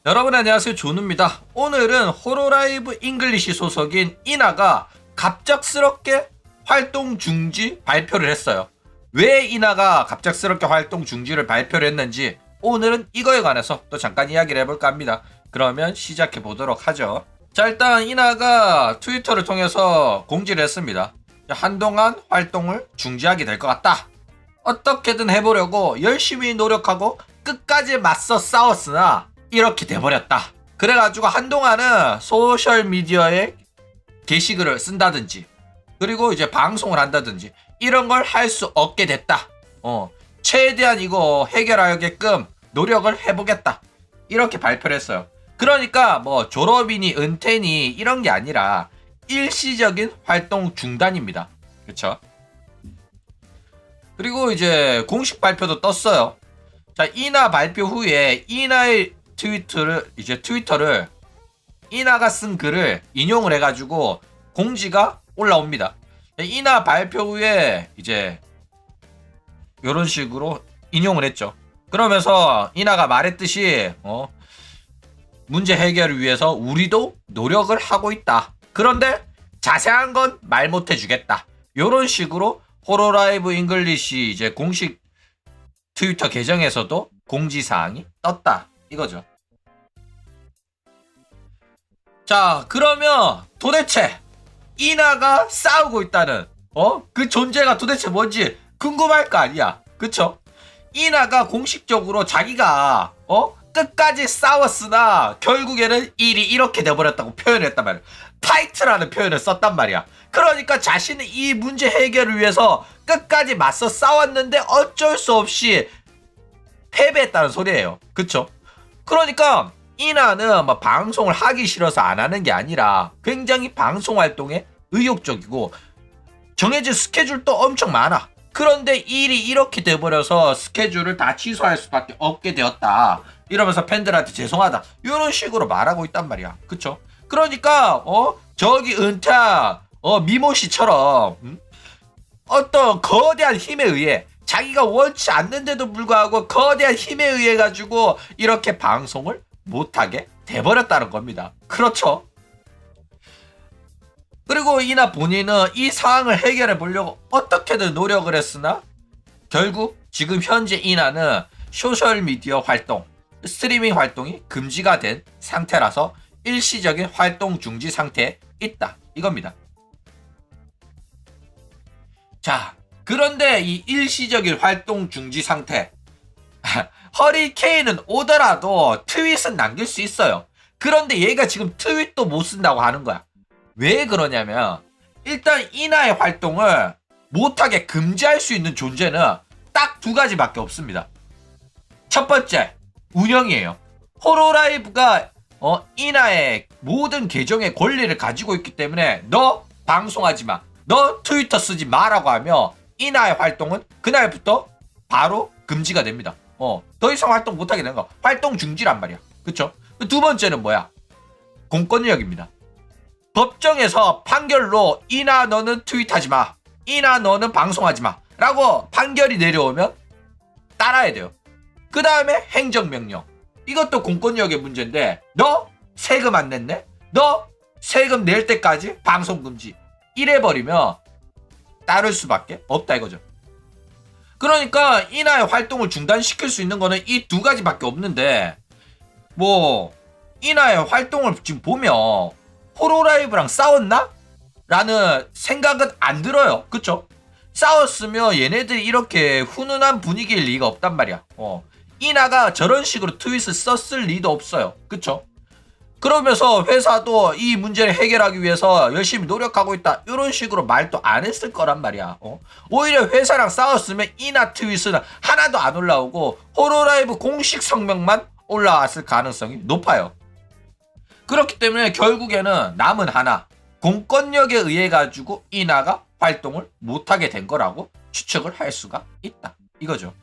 여러분 안녕하세요, 존우입니다. 오늘은 호로라이브 잉글리시 소속인 이나가 갑작스럽게 활동 중지 발표를 했어요. 왜 이나가 갑작스럽게 활동 중지를 발표를 했는지 오늘은 이거에 관해서 또 잠깐 이야기를 해볼까 합니다. 그러면 시작해 보도록 하죠. 자, 일단 이나가 트위터를 통해서 공지를 했습니다. 한동안 활동을 중지하게 될 것 같다. 어떻게든 해보려고 열심히 노력하고 끝까지 맞서 싸웠으나 이렇게 돼버렸다. 그래가지고 한동안은 소셜미디어에 게시글을 쓴다든지 그리고 이제 방송을 한다든지 이런 걸 할 수 없게 됐다. 최대한 이거 해결하게끔 노력을 해보겠다. 이렇게 발표를 했어요. 그러니까 뭐 졸업이니 은퇴니 이런 게 아니라 일시적인 활동 중단입니다. 그쵸? 그리고 이제 공식 발표도 떴어요. 자, 이나 발표 후에 이나의 트위터를 이나가 쓴 글을 인용을 해가지고 공지가 올라옵니다. 이나 발표 후에 이제 이런 식으로 인용을 했죠. 그러면서 이나가 말했듯이 문제 해결을 위해서 우리도 노력을 하고 있다. 그런데 자세한 건 말 못 해주겠다. 이런 식으로 호로라이브 잉글리시 이제 공식 트위터 계정에서도 공지사항이 떴다. 이거죠. 자, 그러면 도대체 이나가 싸우고 있다는 그 존재가 도대체 뭔지 궁금할 거 아니야. 그쵸? 이나가 공식적으로 자기가 끝까지 싸웠으나 결국에는 일이 이렇게 돼버렸다고 표현을 했단 말이야. 파이트라는 표현을 썼단 말이야. 그러니까 자신은 이 문제 해결을 위해서 끝까지 맞서 싸웠는데 어쩔 수 없이 패배했다는 소리예요. 그쵸? 그러니까 이나는 뭐 방송을 하기 싫어서 안 하는 게 아니라 굉장히 방송 활동에 의욕적이고 정해진 스케줄도 엄청 많아. 그런데 일이 이렇게 돼버려서 스케줄을 다 취소할 수밖에 없게 되었다. 이러면서 팬들한테 죄송하다. 이런 식으로 말하고 있단 말이야. 그쵸? 그러니까 저기 은퇴한 미모 씨처럼 어떤 거대한 힘에 의해 자기가 원치 않는데도 불구하고 거대한 힘에 의해 가지고 이렇게 방송을 못하게 돼버렸다는 겁니다. 그렇죠? 그리고 이나 본인은 이 상황을 해결해 보려고 어떻게든 노력을 했으나 결국 지금 현재 이나는 소셜미디어 활동, 스트리밍 활동이 금지가 된 상태라서 일시적인 활동 중지 상태에 있다. 이겁니다. 자, 그런데 이 일시적인 활동 중지 상태 허리케인은 오더라도 트윗은 남길 수 있어요. 그런데 얘가 지금 트윗도 못 쓴다고 하는 거야. 왜 그러냐면 일단 이나의 활동을 못하게 금지할 수 있는 존재는 딱 두 가지밖에 없습니다. 첫 번째, 운영이에요. 호로라이브가 이나의 모든 계정의 권리를 가지고 있기 때문에 너 방송하지 마, 너 트위터 쓰지 마라고 하면 이나의 활동은 그날부터 바로 금지가 됩니다. 더 이상 활동 못하게 되는 거. 활동 중지란 말이야. 그쵸? 두 번째는 뭐야? 공권력입니다. 법정에서 판결로 이나 너는 트윗하지 마, 이나 너는 방송하지 마 라고 판결이 내려오면 따라야 돼요. 그 다음에 행정명령. 이것도 공권력의 문제인데 너 세금 안 냈네? 너 세금 낼 때까지 방송 금지. 이래버리면 따를 수밖에 없다 이거죠. 그러니까 이나의 활동을 중단시킬 수 있는 거는 이 두 가지밖에 없는데 뭐 이나의 활동을 지금 보면 호로라이브랑 싸웠나? 라는 생각은 안 들어요. 그쵸? 싸웠으면 얘네들이 이렇게 훈훈한 분위기일 리가 없단 말이야. 이나가 저런 식으로 트윗을 썼을 리도 없어요. 그쵸? 그러면서 회사도 이 문제를 해결하기 위해서 열심히 노력하고 있다. 이런 식으로 말도 안 했을 거란 말이야. 오히려 회사랑 싸웠으면 이나 트윗은 하나도 안 올라오고 호로라이브 공식 성명만 올라왔을 가능성이 높아요. 그렇기 때문에 결국에는 남은 하나, 공권력에 의해 가지고 이나가 활동을 못하게 된 거라고 추측을 할 수가 있다. 이거죠.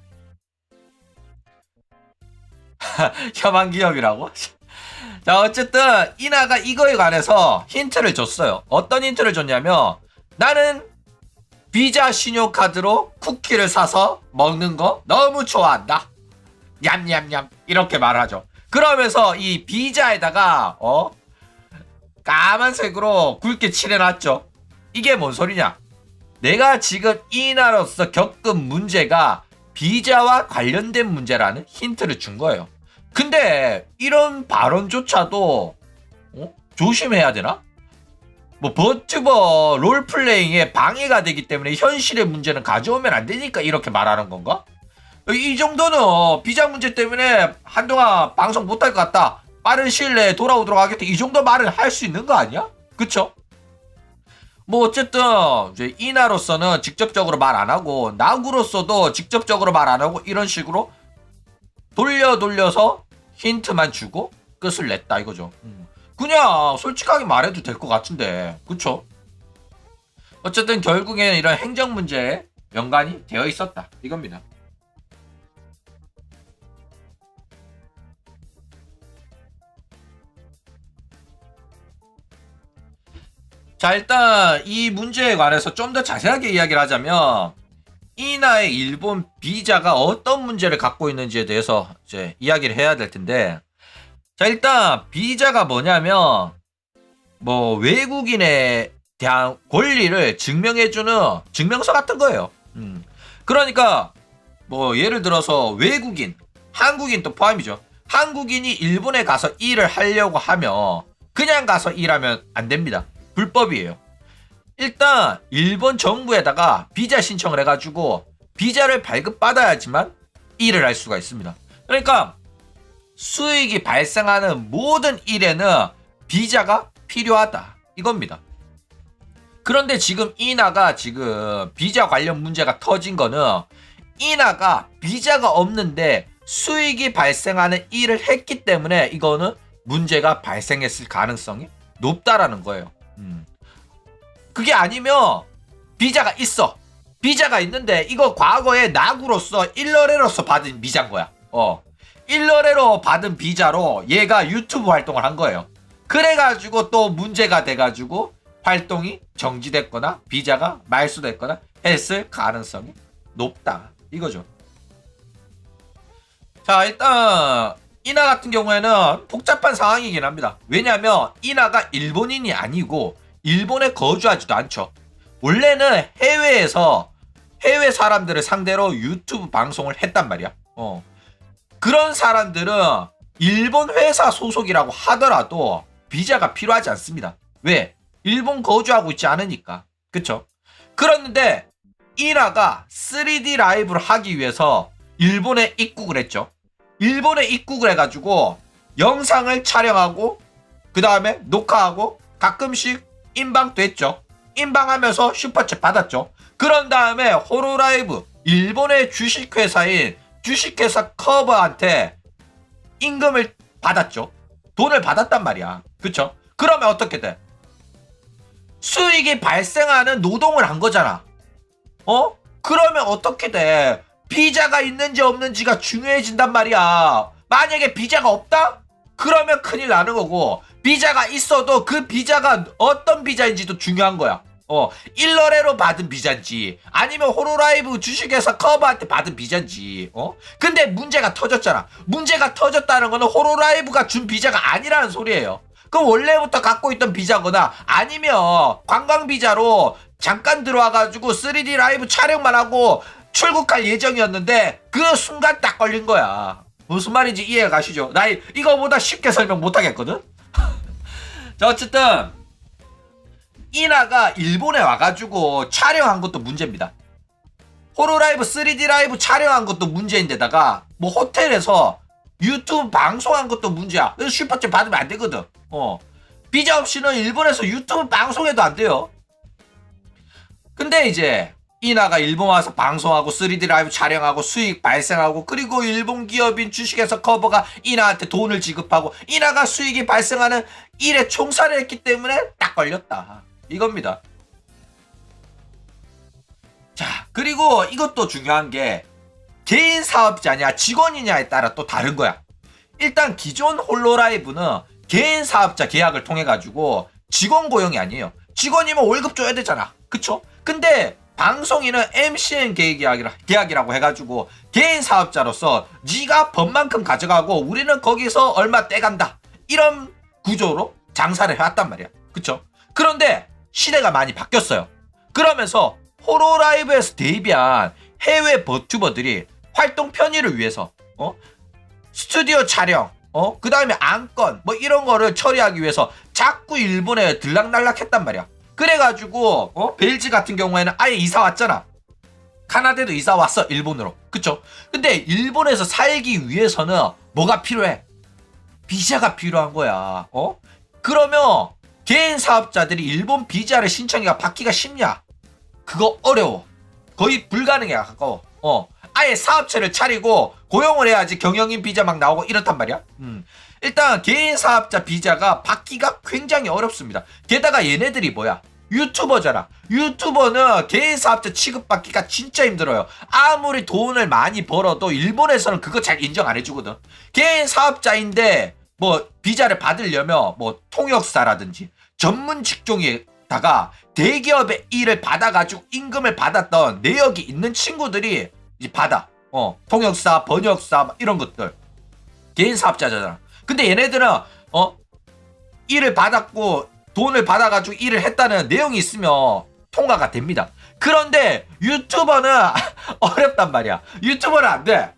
혐한 기업이라고? 자, 어쨌든 이나가 이거에 관해서 힌트를 줬어요. 어떤 힌트를 줬냐면 나는 비자 신용카드로 쿠키를 사서 먹는 거 너무 좋아한다. 냠냠냠 이렇게 말하죠. 그러면서 이 비자에다가 까만색으로 굵게 칠해놨죠. 이게 뭔 소리냐? 내가 지금 이나로서 겪은 문제가 비자와 관련된 문제라는 힌트를 준 거예요. 근데 이런 발언조차도 조심해야 되나? 뭐 버튜버 롤플레잉에 방해가 되기 때문에 현실의 문제는 가져오면 안 되니까 이렇게 말하는 건가? 이 정도는 비자 문제 때문에 한동안 방송 못할 것 같다. 빠른 시일 내에 돌아오도록 하겠다. 이 정도 말을 할 수 있는 거 아니야? 그쵸? 뭐 어쨌든 이제 이나로서는 직접적으로 말 안 하고 나구로서도 직접적으로 말 안 하고 이런 식으로 돌려서 힌트만 주고 끝을 냈다 이거죠. 그냥 솔직하게 말해도 될 것 같은데 그쵸? 어쨌든 결국에는 이런 행정 문제에 연관이 되어 있었다 이겁니다. 자, 일단 이 문제에 관해서 좀 더 자세하게 이야기를 하자면 이나의 일본 비자가 어떤 문제를 갖고 있는지에 대해서 이제 이야기를 해야 될 텐데, 자, 일단 비자가 뭐냐면 뭐 외국인에 대한 권리를 증명해주는 증명서 같은 거예요. 그러니까 뭐 예를 들어서 외국인, 한국인도 포함이죠. 한국인이 일본에 가서 일을 하려고 하면 그냥 가서 일하면 안 됩니다. 불법이에요. 일단 일본 정부에다가 비자 신청을 해가지고 비자를 발급받아야지만 일을 할 수가 있습니다. 그러니까 수익이 발생하는 모든 일에는 비자가 필요하다 이겁니다. 그런데 지금 이나가 지금 비자 관련 문제가 터진 거는 이나가 비자가 없는데 수익이 발생하는 일을 했기 때문에 이거는 문제가 발생했을 가능성이 높다라는 거예요. 그게 아니면 비자가 있어. 비자가 있는데 이거 과거에 나구로서 일러레로서 받은 비자인 거야. 일러레로 받은 비자로 얘가 유튜브 활동을 한 거예요. 그래가지고 또 문제가 돼가지고 활동이 정지됐거나 비자가 말소됐거나 했을 가능성이 높다 이거죠. 자, 일단 이나 같은 경우에는 복잡한 상황이긴 합니다. 왜냐하면 이나가 일본인이 아니고 일본에 거주하지도 않죠. 원래는 해외에서 해외 사람들을 상대로 유튜브 방송을 했단 말이야. 그런 사람들은 일본 회사 소속이라고 하더라도 비자가 필요하지 않습니다. 왜? 일본 거주하고 있지 않으니까. 그쵸? 그런데 이나가 3D 라이브를 하기 위해서 일본에 입국을 했죠. 일본에 입국을 해가지고 영상을 촬영하고 그 다음에 녹화하고 가끔씩 인방도 했죠. 인방하면서 슈퍼챗 받았죠. 그런 다음에 호로라이브 일본의 주식회사인 주식회사 커버한테 임금을 받았죠. 돈을 받았단 말이야. 그쵸? 그러면 어떻게 돼? 수익이 발생하는 노동을 한 거잖아. 그러면 어떻게 돼? 비자가 있는지 없는지가 중요해진단 말이야. 만약에 비자가 없다? 그러면 큰일 나는 거고, 비자가 있어도 그 비자가 어떤 비자인지도 중요한 거야. 일러레로 받은 비자인지 아니면 호로라이브 주식회사 커버한테 받은 비자인지. 근데 문제가 터졌잖아. 문제가 터졌다는 거는 호로라이브가 준 비자가 아니라는 소리예요. 그럼 원래부터 갖고 있던 비자거나 아니면 관광 비자로 잠깐 들어와가지고 3D 라이브 촬영만 하고 출국할 예정이었는데 그 순간 딱 걸린 거야. 무슨 말인지 이해가 가시죠? 나 이거보다 쉽게 설명 못하겠거든? 자, 어쨌든 이나가 일본에 와가지고 촬영한 것도 문제입니다. 호로라이브 3D 라이브 촬영한 것도 문제인데다가 뭐 호텔에서 유튜브 방송한 것도 문제야. 슈퍼챗 받으면 안 되거든. 비자 없이는 일본에서 유튜브 방송해도 안 돼요. 근데 이제 이나가 일본 와서 방송하고 3D 라이브 촬영하고 수익 발생하고 그리고 일본 기업인 주식회사 커버가 이나한테 돈을 지급하고 이나가 수익이 발생하는 일에 총살을 했기 때문에 딱 걸렸다 이겁니다. 자, 그리고 이것도 중요한 게 개인 사업자냐 직원이냐에 따라 또 다른 거야. 일단 기존 홀로라이브는 개인 사업자 계약을 통해 가지고 직원 고용이 아니에요. 직원이면 월급 줘야 되잖아. 그쵸? 근데 방송인은 MCN 계약이라고 해가지고 개인 사업자로서 네가 법만큼 가져가고 우리는 거기서 얼마 떼간다 이런 구조로 장사를 해왔단 말이야. 그쵸? 그런데 시대가 많이 바뀌었어요. 그러면서 호로라이브에서 데뷔한 해외 버튜버들이 활동 편의를 위해서 스튜디오 촬영 그 다음에 안건 뭐 이런 거를 처리하기 위해서 자꾸 일본에 들락날락 했단 말이야. 그래가지고 벨즈 같은 경우에는 아예 이사 왔잖아. 카나다도 이사 왔어, 일본으로. 그쵸? 근데 일본에서 살기 위해서는 뭐가 필요해? 비자가 필요한 거야. 그러면 개인 사업자들이 일본 비자를 신청해가 받기가 쉽냐? 그거 어려워. 거의 불가능해 가까워. 아예 사업체를 차리고 고용을 해야지 경영인 비자 막 나오고 이렇단 말이야. 일단 개인 사업자 비자가 받기가 굉장히 어렵습니다. 게다가 얘네들이 뭐야? 유튜버잖아. 유튜버는 개인 사업자 취급받기가 진짜 힘들어요. 아무리 돈을 많이 벌어도 일본에서는 그거 잘 인정 안 해주거든. 개인 사업자인데 뭐 비자를 받으려면 뭐 통역사라든지 전문 직종에다가 대기업의 일을 받아가지고 임금을 받았던 내역이 있는 친구들이 이제 받아. 통역사, 번역사 이런 것들 개인 사업자잖아. 근데 얘네들은 일을 받았고 돈을 받아가지고 일을 했다는 내용이 있으면 통과가 됩니다. 그런데 유튜버는 어렵단 말이야. 유튜버는 안 돼.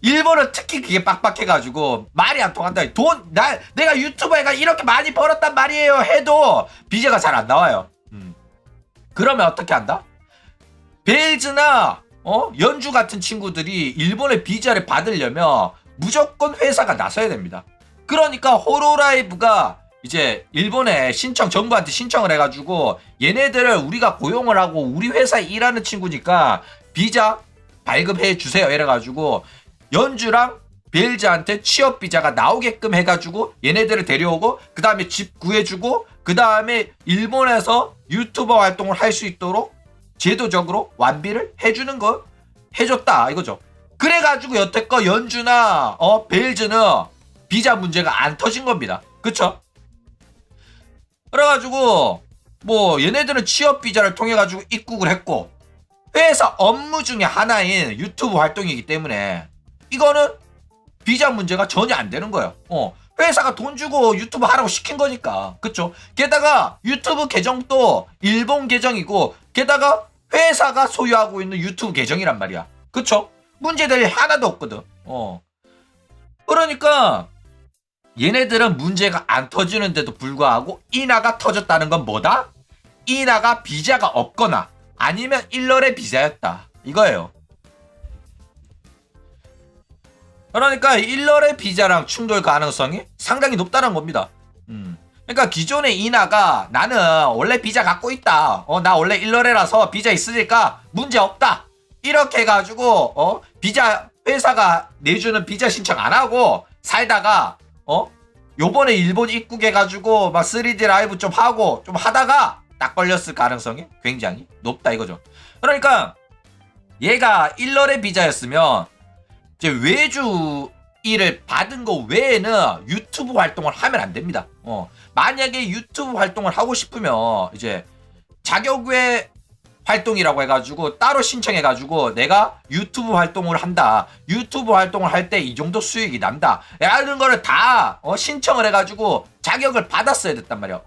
일본은 특히 그게 빡빡해가지고 말이 안 통한다. 내가 유튜버가 이렇게 많이 벌었단 말이에요 해도 비자가 잘 안 나와요. 그러면 어떻게 한다? 벨즈나 연주 같은 친구들이 일본의 비자를 받으려면 무조건 회사가 나서야 됩니다. 그러니까 호로라이브가 이제 일본에 정부한테 신청을 해가지고 얘네들을 우리가 고용을 하고 우리 회사에 일하는 친구니까 비자 발급해 주세요 이래가지고 연주랑 벨즈한테 취업 비자가 나오게끔 해가지고 얘네들을 데려오고 그 다음에 집 구해주고 그 다음에 일본에서 유튜버 활동을 할 수 있도록 제도적으로 완비를 해주는 거 해줬다 이거죠. 그래가지고 여태껏 연주나 벨즈는 비자 문제가 안 터진 겁니다. 그쵸? 그래가지고 뭐 얘네들은 취업 비자를 통해 가지고 입국을 했고 회사 업무 중에 하나인 유튜브 활동이기 때문에 이거는 비자 문제가 전혀 안 되는 거예요. 회사가 돈 주고 유튜브 하라고 시킨 거니까. 그쵸? 게다가 유튜브 계정도 일본 계정이고 게다가 회사가 소유하고 있는 유튜브 계정이란 말이야. 그쵸? 문제될 하나도 없거든. 그러니까 얘네들은 문제가 안 터지는데도 불구하고 이나가 터졌다는 건 뭐다? 이나가 비자가 없거나 아니면 일러의 비자였다 이거예요. 그러니까 일러의 비자랑 충돌 가능성이 상당히 높다는 겁니다. 그러니까 기존의 이나가 나는 원래 비자 갖고 있다. 나 원래 일러레라서 비자 있으니까 문제 없다. 이렇게 해가지고 비자 회사가 내주는 비자 신청 안 하고 살다가 요번에 일본 입국해가지고 막 3D 라이브 좀 하고 좀 하다가 딱 걸렸을 가능성이 굉장히 높다 이거죠. 그러니까 얘가 일러의 비자였으면 이제 외주 일을 받은 거 외에는 유튜브 활동을 하면 안 됩니다. 만약에 유튜브 활동을 하고 싶으면 이제 자격외 활동이라고 해가지고 따로 신청해가지고 내가 유튜브 활동을 한다. 유튜브 활동을 할 때 이 정도 수익이 난다. 이런 거를 다 신청을 해가지고 자격을 받았어야 됐단 말이야.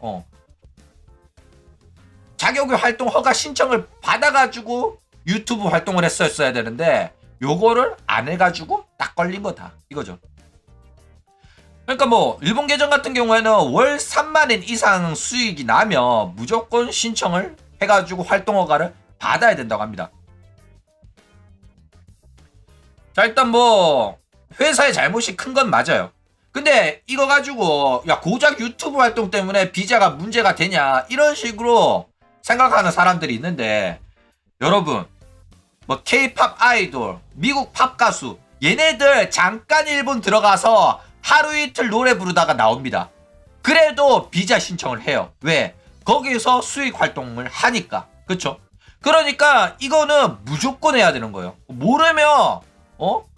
자격외 활동 허가 신청을 받아가지고 유튜브 활동을 했었어야 되는데 요거를 안 해가지고 딱 걸린 거다 이거죠. 그러니까 뭐 일본 계정 같은 경우에는 월 3만엔 이상 수익이 나면 무조건 신청을 해가지고 활동 허가를 받아야 된다고 합니다. 자 일단 뭐 회사의 잘못이 큰 건 맞아요. 근데 이거 가지고 야 고작 유튜브 활동 때문에 비자가 문제가 되냐 이런 식으로 생각하는 사람들이 있는데 여러분 뭐 K-팝 아이돌, 미국 팝 가수 얘네들 잠깐 일본 들어가서 하루 이틀 노래 부르다가 나옵니다. 그래도 비자 신청을 해요. 왜? 거기서 수익 활동을 하니까. 그쵸? 그러니까 이거는 무조건 해야 되는 거예요. 모르면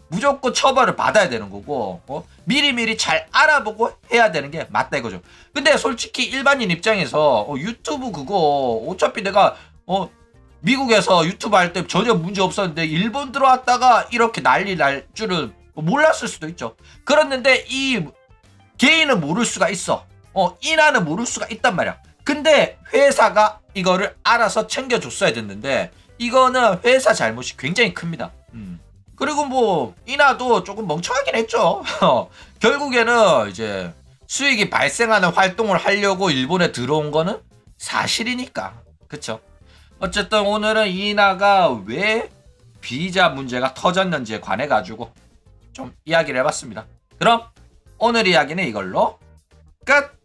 무조건 처벌을 받아야 되는 거고 미리미리 잘 알아보고 해야 되는 게 맞다 이거죠. 근데 솔직히 일반인 입장에서 유튜브 그거 어차피 내가 미국에서 유튜브 할 때 전혀 문제 없었는데 일본 들어왔다가 이렇게 난리 날 줄은 몰랐을 수도 있죠. 그랬는데 이 개인은 모를 수가 있어. 인하는 모를 수가 있단 말이야. 근데 회사가 이거를 알아서 챙겨줬어야 됐는데 이거는 회사 잘못이 굉장히 큽니다. 그리고 뭐 인하도 조금 멍청하긴 했죠. 결국에는 이제 수익이 발생하는 활동을 하려고 일본에 들어온 거는 사실이니까. 그쵸? 어쨌든 오늘은 인하가 왜 비자 문제가 터졌는지에 관해 가지고 좀 이야기를 해봤습니다. 그럼 오늘 이야기는 이걸로 끝!